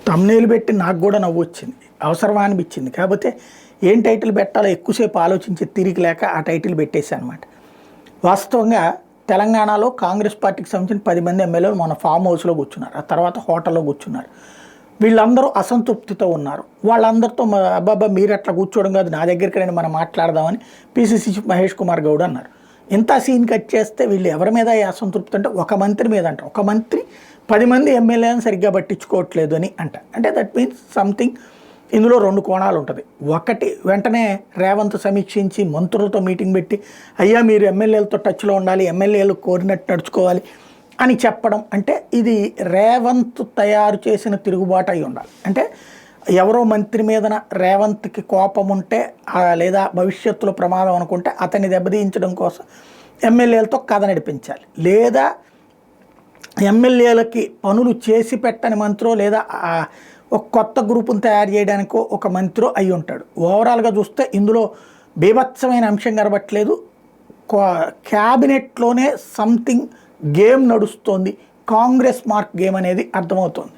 Thumbnail పెట్టి నాకు కూడా నవ్వు వచ్చింది, అవసరమా అనిపించింది. కాకపోతే ఏం టైటిల్ పెట్టాలో ఎక్కువసేపు ఆలోచించి తిరిగి లేక ఆ టైటిల్ పెట్టేశాను అనమాట. వాస్తవంగా తెలంగాణలో కాంగ్రెస్ పార్టీకి సంబంధించిన 10 మంది ఎమ్మెల్యేలు మన ఫామ్ హౌస్లో కూర్చున్నారు, ఆ తర్వాత హోటల్లో కూర్చున్నారు. వీళ్ళందరూ అసంతృప్తితో ఉన్నారు. వాళ్ళందరితో అబ్బాబ్బా మీరు అట్లా కూర్చోవడం కాదు, నా దగ్గరికి రండి మనం మాట్లాడదామని పిసిసి చీఫ్ మహేష్ కుమార్ గౌడ్ అన్నారు. ఇంత సీన్ కట్ చేస్తే వీళ్ళు ఎవరి మీద ఈ అసంతృప్తి అంటే ఒక మంత్రి మీద అంట. ఒక మంత్రి 10 మంది ఎమ్మెల్యేలను సరిగ్గా పట్టించుకోవట్లేదు అని అంటే దట్ మీన్స్ సంథింగ్. ఇందులో 2 కోణాలు ఉంటుంది. ఒకటి, వెంటనే రేవంత్ సమీక్షించి మంత్రులతో మీటింగ్ పెట్టి అయ్యా మీరు ఎమ్మెల్యేలతో టచ్లో ఉండాలి, ఎమ్మెల్యేలు కోరినట్టు నడుచుకోవాలి అని చెప్పడం. అంటే ఇది రేవంత్ తయారు చేసిన తిరుగుబాటు అయి ఉండాలి. అంటే ఎవరో మంత్రి మీదన రేవంత్కి కోపం ఉంటే లేదా భవిష్యత్తులో ప్రమాదం అనుకుంటే అతన్ని దెబ్బతీయించడం కోసం ఎమ్మెల్యేలతో కథ నడిపించాలి, లేదా ఎమ్మెల్యేలకి పనులు చేసి పెట్టని మంత్రో లేదా ఒక కొత్త గ్రూపును తయారు చేయడానికో ఒక మంత్రో అయి ఉంటాడు. ఓవరాల్గా చూస్తే ఇందులో బీభత్సమైన అంశం కనబట్టలేదు. క్యాబినెట్లోనే సంథింగ్ గేమ్ నడుస్తోంది, కాంగ్రెస్ మార్క్ గేమ్ అనేది అర్థమవుతోంది.